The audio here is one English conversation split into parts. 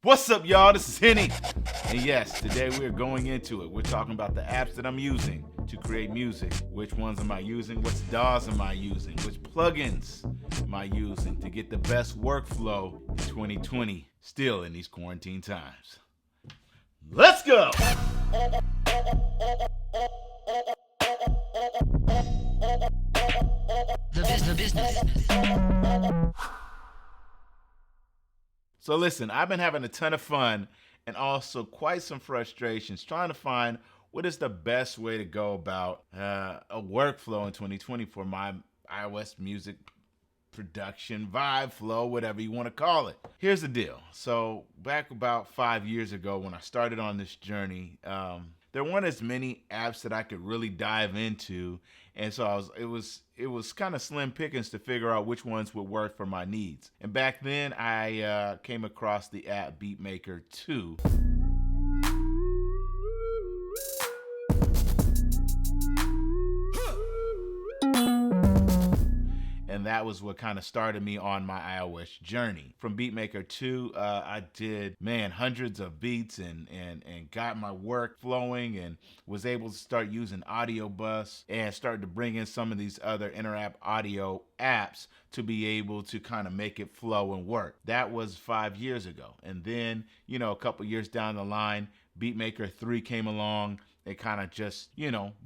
What's up, y'all? This is Henny. And yes, today we're going into it. We're talking about the apps that I'm using to create music. Which ones am I using? Which DAWs am I using? Which plugins am I using to get the best workflow in 2020, still in these quarantine times? Let's go! The business. So listen, I've been having a ton of fun and also quite some frustrations trying to find what is the best way to go about a workflow in 2020 for my iOS music production, vibe, flow, whatever you want to call it. Here's the deal. So back about 5 years ago when I started on this journey, there weren't as many apps that I could really dive into, and so it was kind of slim pickings to figure out which ones would work for my needs. And back then, I came across the app Beatmaker 2. And that was what kind of started me on my iOS journey. From Beatmaker 2, I did, hundreds of beats and got my work flowing and was able to start using Audiobus and started to bring in some of these other inter-app audio apps to be able to kind of make it flow and work. That was 5 years ago. And then, a couple years down the line, Beatmaker 3 came along. It kind of just,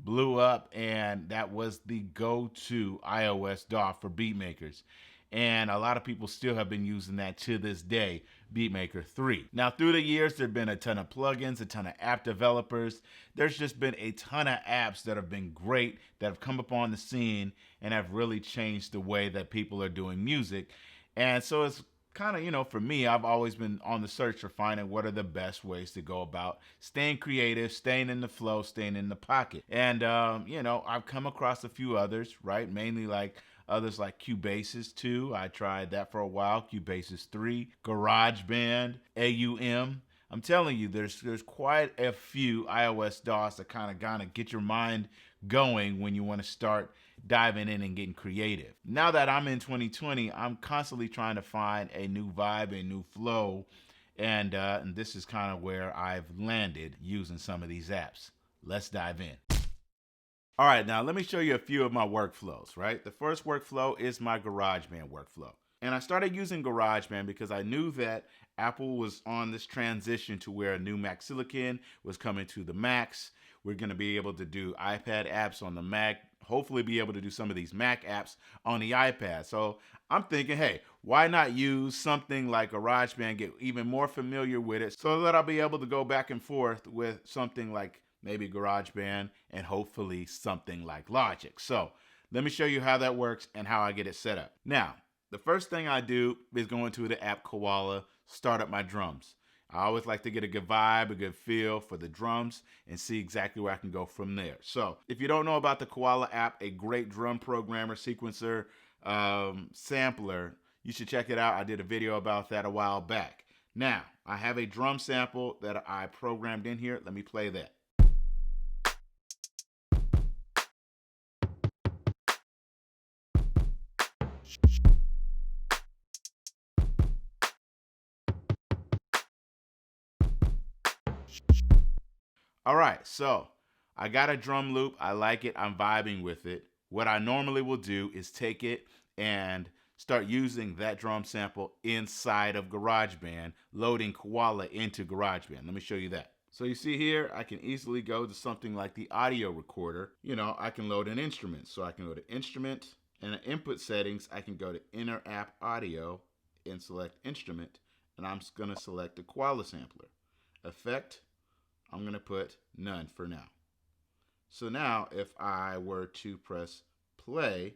blew up, and that was the go-to iOS DAW for beat makers. And a lot of people still have been using that to this day, Beatmaker 3. Now, through the years, there have been a ton of plugins, a ton of app developers. There's just been a ton of apps that have been great, that have come up on the scene and have really changed the way that people are doing music. And so it's kind of, for me, I've always been on the search for finding what are the best ways to go about staying creative, staying in the flow, staying in the pocket. And, I've come across a few others, right? Mainly like others like Cubase's 2. I tried that for a while. Cubase's 3, GarageBand, AUM. I'm telling you, there's quite a few iOS DAWs that kind of get your mind going when you want to start diving in and getting creative. Now that I'm in 2020, I'm constantly trying to find a new vibe, a new flow, and this is kind of where I've landed using some of these apps. Let's dive in. All right, now let me show you a few of my workflows, right? The first workflow is my GarageBand workflow. And I started using GarageBand because I knew that Apple was on this transition to where a new Mac Silicon was coming to the Macs. We're going to be able to do iPad apps on the Mac, hopefully be able to do some of these Mac apps on the iPad. So I'm thinking, hey, why not use something like GarageBand, get even more familiar with it so that I'll be able to go back and forth with something like maybe GarageBand and hopefully something like Logic. So let me show you how that works and how I get it set up. Now, the first thing I do is go into the app Koala, start up my drums. I always like to get a good vibe, a good feel for the drums and see exactly where I can go from there. So if you don't know about the Koala app, a great drum programmer, sequencer, sampler, you should check it out. I did a video about that a while back. Now, I have a drum sample that I programmed in here. Let me play that. All right, so I got a drum loop. I like it. I'm vibing with it. What I normally will do is take it and start using that drum sample inside of GarageBand, loading Koala into GarageBand. Let me show you that. So you see here, I can easily go to something like the audio recorder. I can load an instrument. So I can go to Instrument, and in Input Settings, I can go to Inter-App Audio and select Instrument, and I'm just going to select the Koala sampler. Effect, I'm going to put none for now. So now if I were to press play,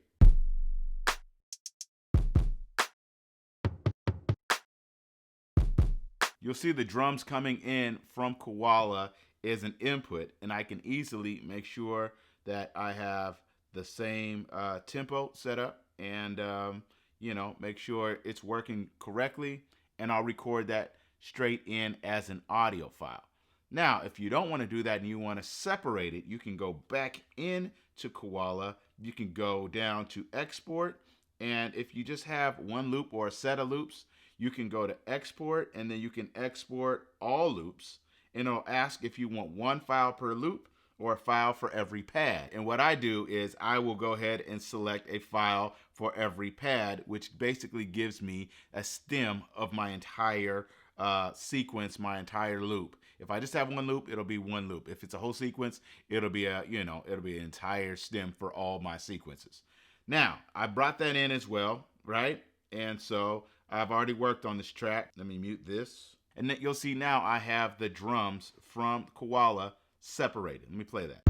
you'll see the drums coming in from Koala as an input, and I can easily make sure that I have the same tempo set up and, make sure it's working correctly, and I'll record that straight in as an audio file. Now, if you don't want to do that and you want to separate it, you can go back into Koala. You can go down to Export, and if you just have one loop or a set of loops, you can go to export, and then you can export all loops, and it'll ask if you want one file per loop or a file for every pad. And what I do is I will go ahead and select a file for every pad, which basically gives me a stem of my entire sequence, my entire loop. If I just have one loop, it'll be one loop. If it's a whole sequence, it'll be it'll be an entire stem for all my sequences. Now, I brought that in as well, right? And so I've already worked on this track. Let me mute this. And then you'll see now I have the drums from Koala separated. Let me play that.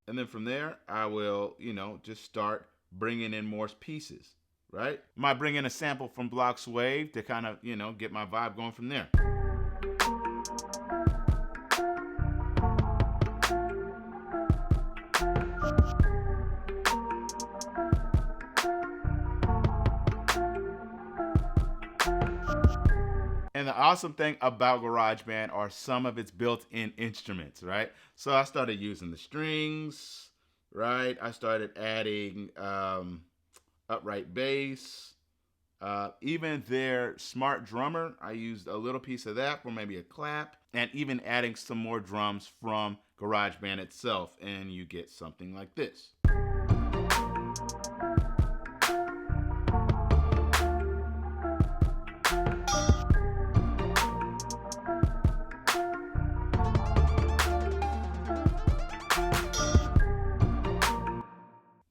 And then from there, I will, just start bringing in more pieces, right? I might bring in a sample from Blocks Wave to kind of, get my vibe going from there. And the awesome thing about GarageBand are some of its built-in instruments, right? So I started using the strings, right? I started adding upright bass. Even their smart drummer, I used a little piece of that for maybe a clap, and even adding some more drums from GarageBand itself, and you get something like this.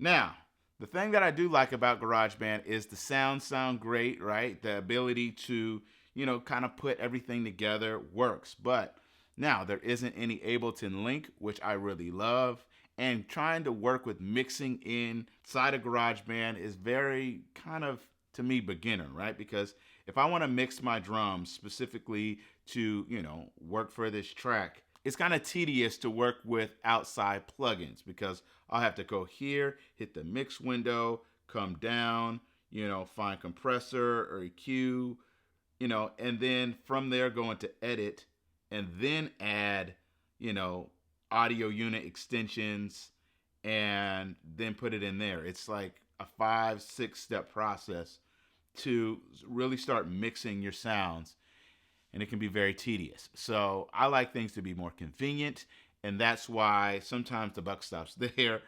Now, the thing that I do like about GarageBand is the sound great, right? The ability to, kind of put everything together works. But now there isn't any Ableton link, which I really love. And trying to work with mixing inside of GarageBand is very kind of, to me, beginner, right? Because if I want to mix my drums specifically to, work for this track, it's kind of tedious to work with outside plugins because I'll have to go here, hit the mix window, come down, find compressor or EQ, and then from there go into edit and then add, audio unit extensions and then put it in there. It's like a 5-6 step process to really start mixing your sounds, and it can be very tedious. So I like things to be more convenient, and that's why sometimes the buck stops there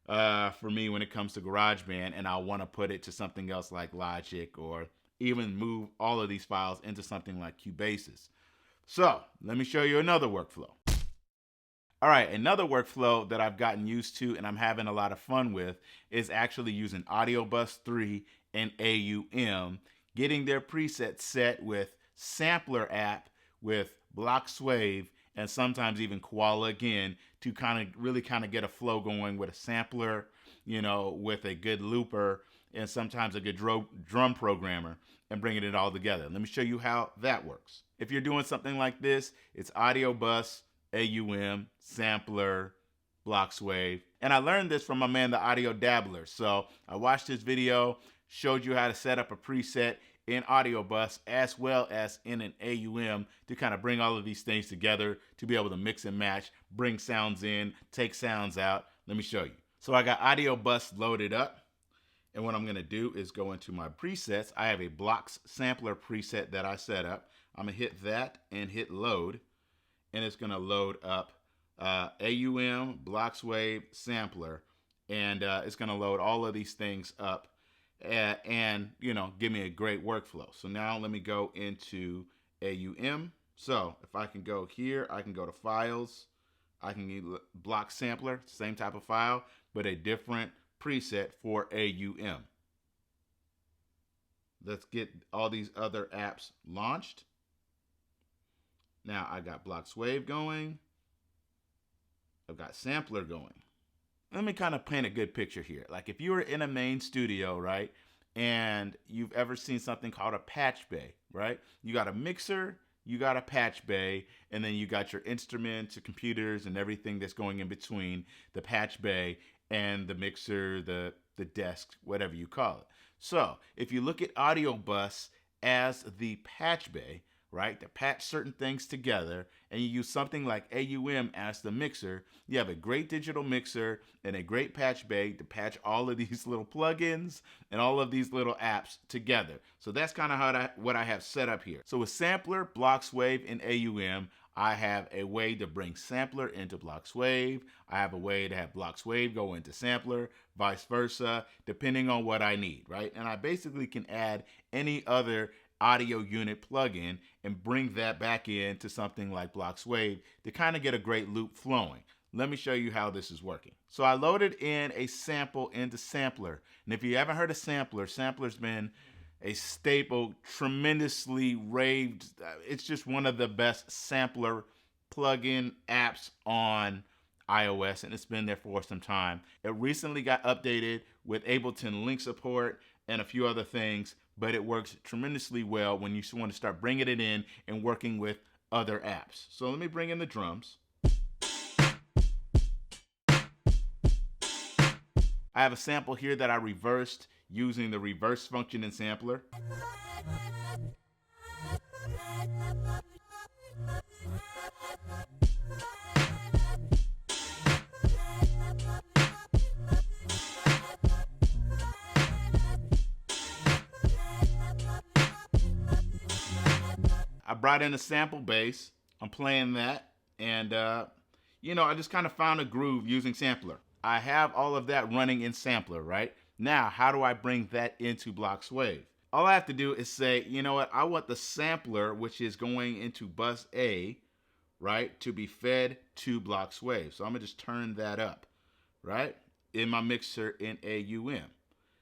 for me when it comes to GarageBand, and I want to put it to something else like Logic, or even move all of these files into something like Cubasis. So let me show you another workflow. All right, another workflow that I've gotten used to and I'm having a lot of fun with is actually using Audiobus 3 and AUM, getting their presets set with Sampler app, with Blocks Wave, and sometimes even Koala again, to really get a flow going with a sampler, with a good looper, and sometimes a good drum programmer, and bringing it all together. Let me show you how that works. If you're doing something like this, it's Audiobus, AUM, sampler, Blocks Wave. And I learned this from my man, the Audio Dabbler. So I watched his video, showed you how to set up a preset in Audiobus as well as in an AUM to kind of bring all of these things together to be able to mix and match, bring sounds in, take sounds out. Let me show you. So I got Audiobus loaded up, and what I'm going to do is go into my presets. I have a Blocks sampler preset that I set up. I'm going to hit that and hit load, and it's going to load up AUM, Blocks Wave, sampler, and it's going to load all of these things up and give me a great workflow. So now let me go into AUM. So if I can go here, I can go to files, I can get block sampler, same type of file, but a different preset for AUM. Let's get all these other apps launched. Now I got Blocks Wave going, I've got sampler going. Let me kind of paint a good picture here. Like if you were in a main studio, right, and you've ever seen something called a patch bay, right? You got a mixer, you got a patch bay, and then you got your instruments, your computers, and everything that's going in between the patch bay and the mixer, the desk, whatever you call it. So if you look at Audiobus as the patch bay, right, to patch certain things together, and you use something like AUM as the mixer, you have a great digital mixer and a great patch bay to patch all of these little plugins and all of these little apps together. So that's kind of what I have set up here. So with Sampler, Bloxwave, and AUM, I have a way to bring Sampler into Bloxwave. I have a way to have Bloxwave go into Sampler, vice versa, depending on what I need, right? And I basically can add any other audio unit plugin and bring that back into something like Bloxwave to kind of get a great loop flowing. Let me show you how this is working. So I loaded in a sample into Sampler. And if you haven't heard of Sampler, Sampler's been a staple, tremendously raved. It's just one of the best sampler plugin apps on iOS, and it's been there for some time. It recently got updated with Ableton link support and a few other things, but it works tremendously well when you want to start bringing it in and working with other apps. So let me bring in the drums. I have a sample here that I reversed using the reverse function in Sampler. I brought in a sample bass. I'm playing that, and I just kind of found a groove using Sampler. I have all of that running in Sampler, right? Now, how do I bring that into Bloxwave? All I have to do is say, you know what, I want the sampler, which is going into bus A, right, to be fed to Bloxwave. So I'm gonna just turn that up, right, in my mixer in AUM.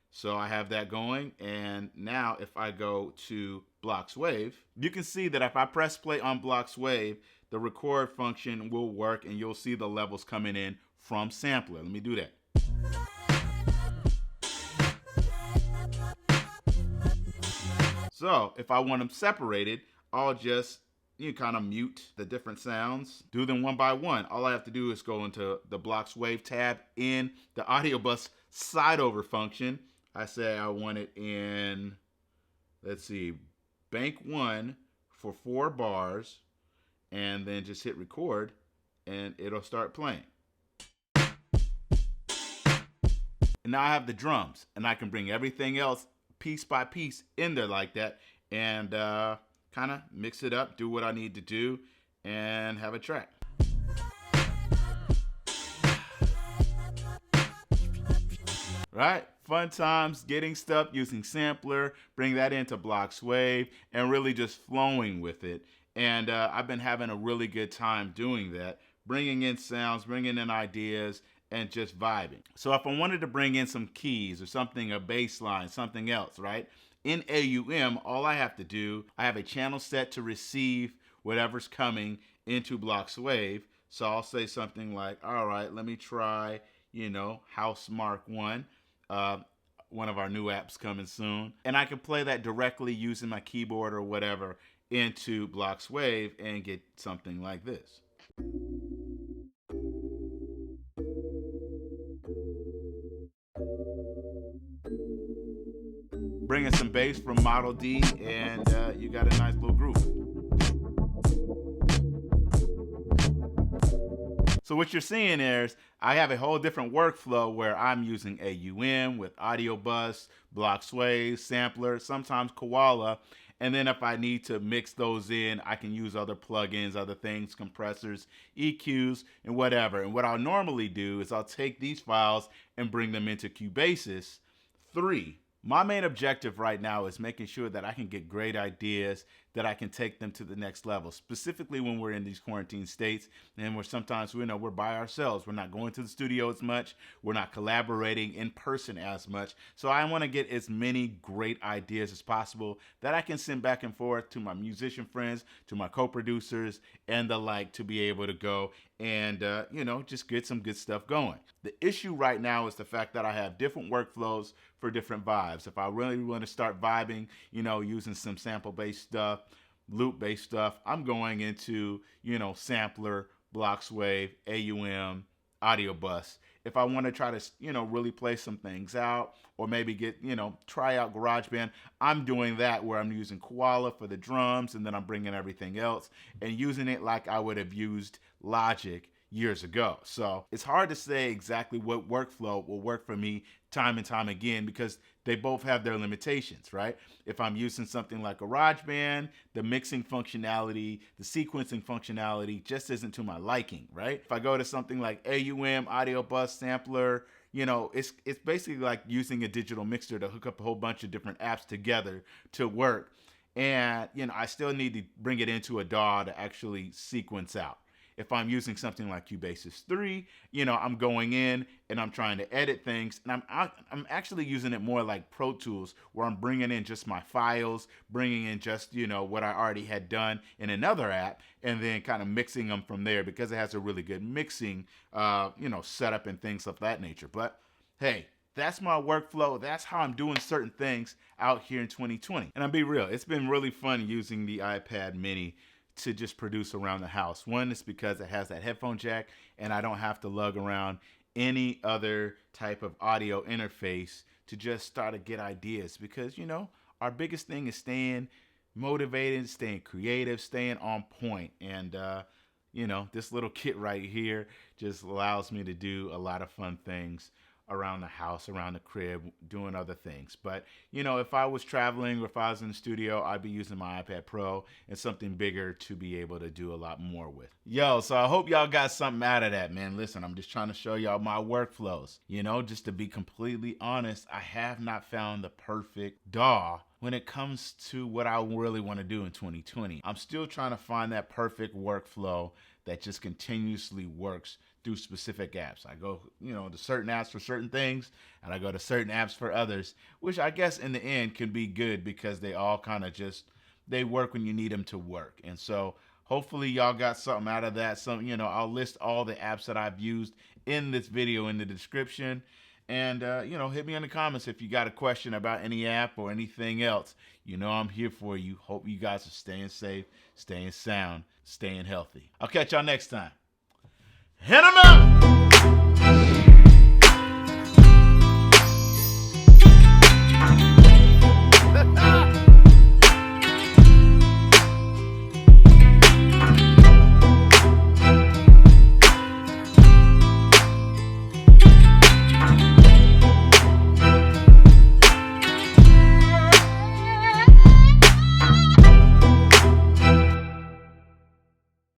So I have that going, and now if I go to Bloxwave, you can see that if I press play on Bloxwave, the record function will work, and you'll see the levels coming in from Sampler. Let me do that. So if I want them separated, I'll just kind of mute the different sounds, do them one by one. All I have to do is go into the Bloxwave tab in the Audiobus side over function. I say I want it in, let's see, bank 1 for 4 bars, and then just hit record, and it'll start playing. And now I have the drums, and I can bring everything else piece by piece in there like that, and kind of mix it up, do what I need to do, and have a track. Right? Fun times getting stuff using Sampler, bring that into Bloxwave, and really just flowing with it. And I've been having a really good time doing that, bringing in sounds, bringing in ideas, and just vibing. So if I wanted to bring in some keys or something, a bass line, something else, right? In AUM, all I have to do, I have a channel set to receive whatever's coming into Bloxwave. So I'll say something like, all right, let me try, House Mark 1. One of our new apps coming soon. And I can play that directly using my keyboard or whatever into Bloxwave and get something like this. Bring in some bass from Model D, and you got a nice little groove. So what you're seeing is I have a whole different workflow where I'm using AUM with Audiobus, Bloxwave, Sampler, sometimes Koala. And then if I need to mix those in, I can use other plugins, other things, compressors, EQs, and whatever. And what I'll normally do is I'll take these files and bring them into Cubasis 3. My main objective right now is making sure that I can get great ideas, that I can take them to the next level, specifically when we're in these quarantine states and we're sometimes, we're by ourselves. We're not going to the studio as much. We're not collaborating in person as much. So I want to get as many great ideas as possible that I can send back and forth to my musician friends, to my co-producers, and the like, to be able to go and, just get some good stuff going. The issue right now is the fact that I have different workflows for different vibes. If I really want to start vibing, using some sample-based stuff, loop-based stuff, I'm going into, Sampler, Bloxwave, AUM, Audiobus, if I want to try to, really play some things out, or maybe get, try out GarageBand, I'm doing that where I'm using Koala for the drums, and then I'm bringing everything else and using it like I would have used Logic years ago. So it's hard to say exactly what workflow will work for me time and time again, because they both have their limitations, right? If I'm using something like GarageBand, the mixing functionality, the sequencing functionality just isn't to my liking, right? If I go to something like AUM, Audiobus, Sampler, it's basically like using a digital mixer to hook up a whole bunch of different apps together to work. And, I still need to bring it into a DAW to actually sequence out. If I'm using something like Cubasis 3, I'm going in and I'm trying to edit things, and I'm actually using it more like Pro Tools, where I'm bringing in just my files, bringing in just, what I already had done in another app, and then kind of mixing them from there, because it has a really good mixing, setup and things of that nature. But hey, that's my workflow. That's how I'm doing certain things out here in 2020. And I'll be real, it's been really fun using the iPad mini to just produce around the house. One is because it has that headphone jack, and I don't have to lug around any other type of audio interface to just start to get ideas, because our biggest thing is staying motivated, staying creative, staying on point. And this little kit right here just allows me to do a lot of fun things around the house, around the crib, doing other things. But, if I was traveling or if I was in the studio, I'd be using my iPad Pro and something bigger to be able to do a lot more with. Yo, so I hope y'all got something out of that, man. Listen, I'm just trying to show y'all my workflows. Just to be completely honest, I have not found the perfect DAW when it comes to what I really want to do in 2020. I'm still trying to find that perfect workflow that just continuously works through specific apps. I go, to certain apps for certain things, and I go to certain apps for others, which I guess in the end can be good, because they all kind of they work when you need them to work. And so hopefully y'all got something out of that. I'll list all the apps that I've used in this video in the description. And, hit me in the comments if you got a question about any app or anything else. I'm here for you. Hope you guys are staying safe, staying sound, staying healthy. I'll catch y'all next time. Hit 'em up!